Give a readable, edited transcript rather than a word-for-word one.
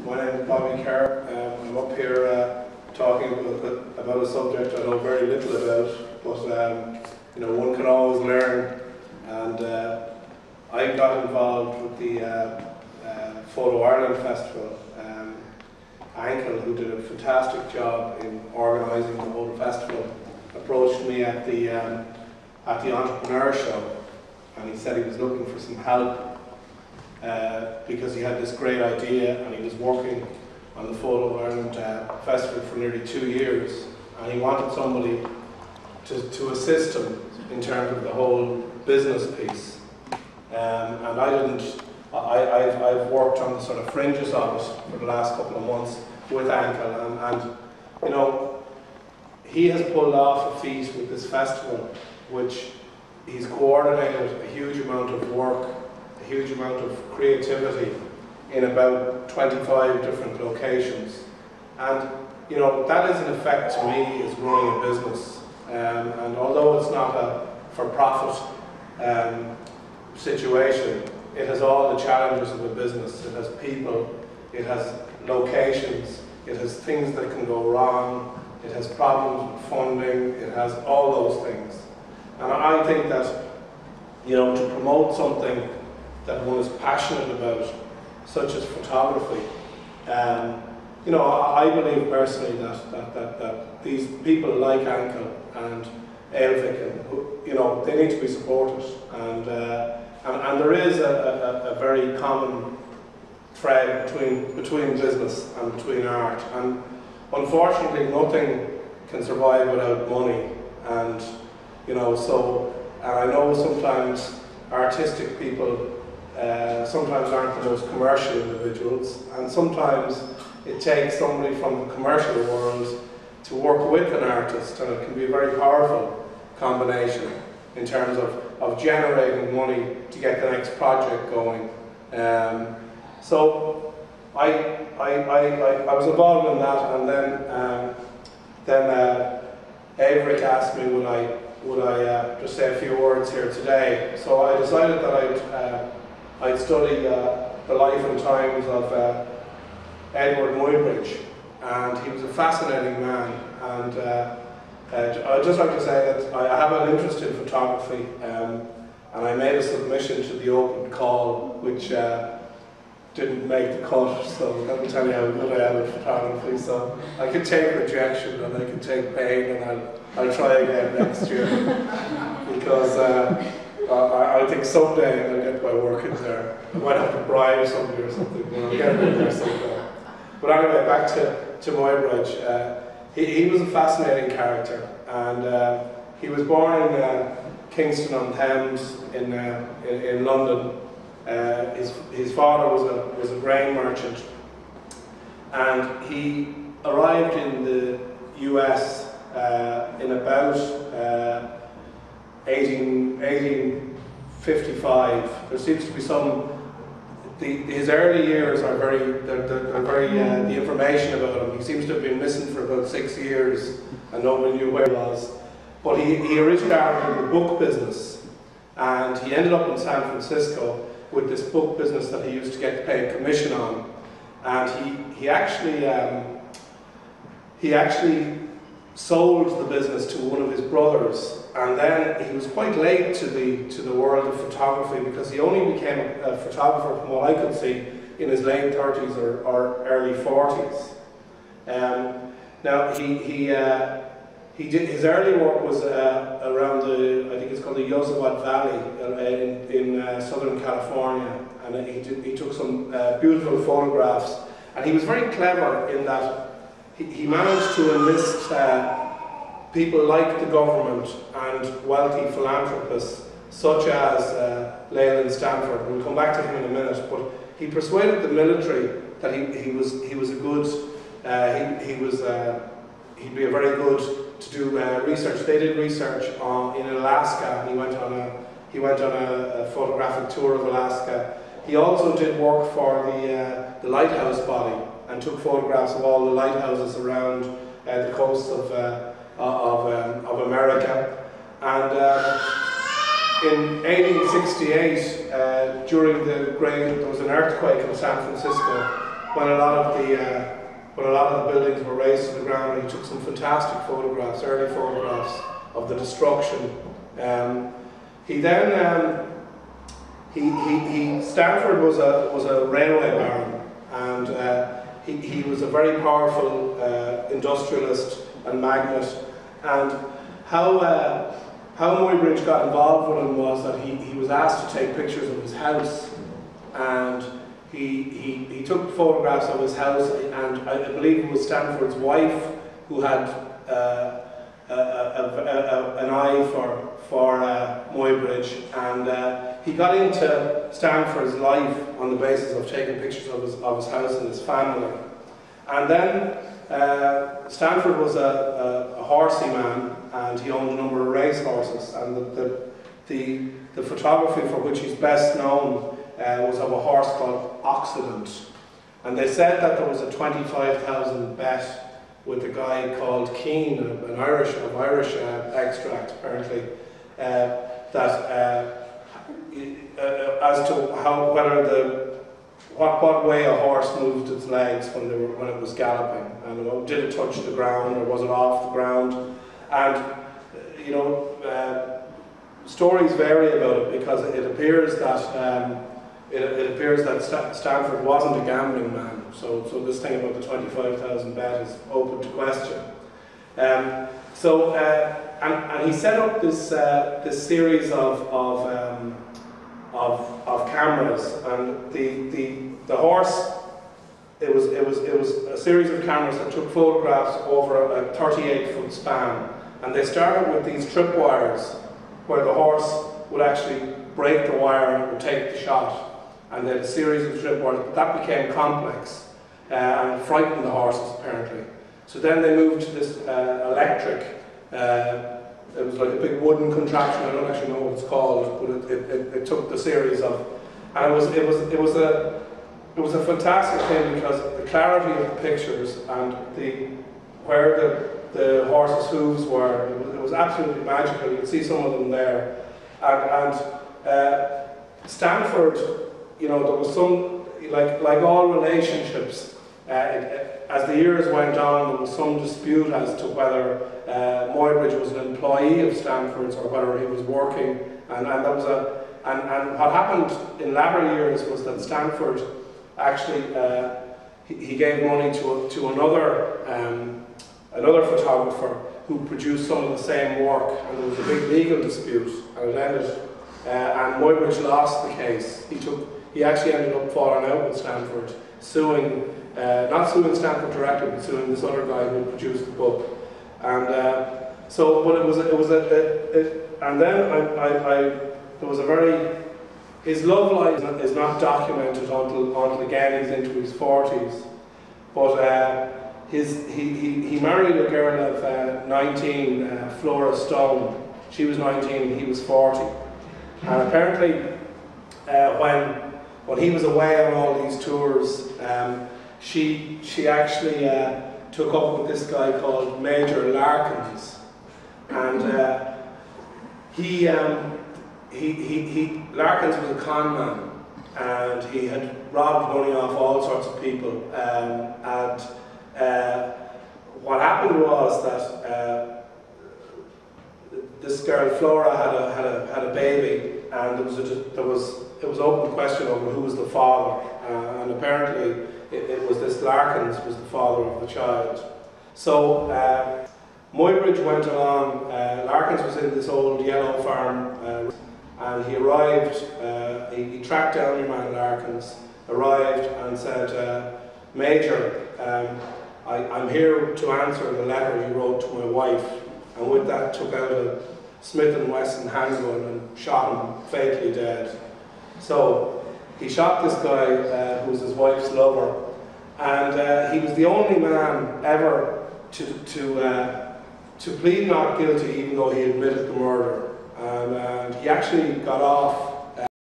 My name is Bobby Kerr. I'm up here talking about a subject I know very little about, but you know, one can always learn. And I got involved with the Photo Ireland Festival. Ankle, who did a fantastic job in organising the whole festival, approached me at the Entrepreneur Show, and he said he was looking for some help because he had this great idea, and he was working on the Photo Ireland Festival for nearly 2 years, and he wanted somebody to assist him in terms of the whole business piece. And I've worked on the sort of fringes of it for the last couple of months with Ankle, and you know, he has pulled off a feat with this festival, which he's coordinated a huge amount of work, a huge amount of creativity in about 25 different locations. And you know, that is in effect to me is running a business. And although it's not a for-profit situation, it has all the challenges of a business. It has people, it has locations, it has things that can go wrong, it has problems with funding, it has all those things. And I think that, you know, to promote something that one is passionate about, such as photography, you know, I believe personally that these people like Ankle and Ailvik, you know, they need to be supported. And there is a very common thread between business and between art, and unfortunately nothing can survive without money. And you know, so, and I know sometimes artistic people sometimes aren't the most commercial individuals, and sometimes it takes somebody from the commercial world to work with an artist, and it can be a very powerful combination in terms of generating money to get the next project going. So I was involved in that, and then Ailvik asked me would I just say a few words here today. So I decided that I'd study the life and times of Edward Muybridge, and he was a fascinating man. And I'd just like to say that I have an interest in photography, and I made a submission to the open call, which didn't make the cut, so that will tell you how good I am at photography. So I can take rejection and I can take pain, and I'll try again next year, because I think someday I'll get my work in there. I might have to bribe somebody or something, but I'll get it in there someday. But anyway, back to Muybridge. He was a fascinating character, and he was born in Kingston on Thames in London. His father was a grain merchant, and he arrived in the US in about 1855. There seems to be some. His early years are very. The information about him. He seems to have been missing for about 6 years, and nobody knew where he was. But he originated in the book business, and he ended up in San Francisco with this book business that he used to get paid commission on. And he actually sold the business to one of his brothers, and then he was quite late to the world of photography, because he only became a photographer, from what I could see, in his late 30s or early 40s. Now he did his early work was around I think it's called the Yosemite Valley in Southern California, and he took some beautiful photographs, and he was very clever in that he managed to enlist people like the government and wealthy philanthropists, such as Leland Stanford. We'll come back to him in a minute, but he persuaded the military that he was a good he'd be a very good to do research. They did research in Alaska. He went on a photographic tour of Alaska. He also did work for the lighthouse body and took photographs of all the lighthouses around the coast of America. And in 1868, there was an earthquake in San Francisco, when a lot of the buildings were razed to the ground. He took some fantastic photographs, early photographs of the destruction. He then Stanford was a railway baron, and he was a very powerful industrialist and magnate. And how Muybridge got involved with him was that he was asked to take pictures of his house, and he took photographs of his house, and I believe it was Stanford's wife who had an eye for Muybridge, and he got into Stanford's life on the basis of taking pictures of his house and his family. And then Stanford was a horsey man, and he owned a number of race horses, and the photography for which he's best known was of a horse called Occident. And they said that there was a 25,000 bet with a guy called Keane, an Irish extract apparently, as to what way a horse moved its legs when it was galloping, and did it touch the ground or was it off the ground? And you know, stories vary about it, because it appears that Stanford wasn't a gambling man. So this thing about the 25,000 bet is open to question. And he set up this series of cameras, and the horse. It was a series of cameras that took photographs over a 38-foot span, and they started with these tripwires, where the horse would actually break the wire and it would take the shot, and then a series of tripwires. But that became complex and frightened the horses apparently. So then they moved to this electric. It was like a big wooden contraption. I don't actually know what it's called, but it took the series of, and it was a fantastic thing, because the clarity of the pictures and where the horse's hooves were, it was absolutely magical. You could see some of them there, and Stanford, you know, there was some, like all relationships. As the years went on, there was some dispute as to whether Muybridge was an employee of Stanford's or whether he was working, and that was and what happened in latter years was that Stanford actually he gave money to another photographer who produced some of the same work, and there was a big legal dispute, and it ended, and Muybridge lost the case. He actually ended up falling out with Stanford, not suing Stanford directly, but suing this other guy who produced the book. And his love life is not documented until again he's into his 40s. But he married a girl of 19, Flora Stone. She was 19 and he was 40. And apparently, when he was away on all these tours, she actually took up with this guy called Major Larkins, and Larkins was a con man, and he had robbed money off all sorts of people. What happened was that this girl Flora had a baby, and it was open question over who was the father, and apparently it was this Larkins was the father of the child. So Muybridge went along. Larkins was in this old yellow farm, and he arrived. He tracked down your man Larkins, arrived and said, "Major, I'm here to answer the letter you wrote to my wife." And with that, took out a Smith & Wesson handgun and shot him fatally dead. So he shot this guy who was his wife's lover, and he was the only man ever to plead not guilty, even though he admitted the murder. And he actually got off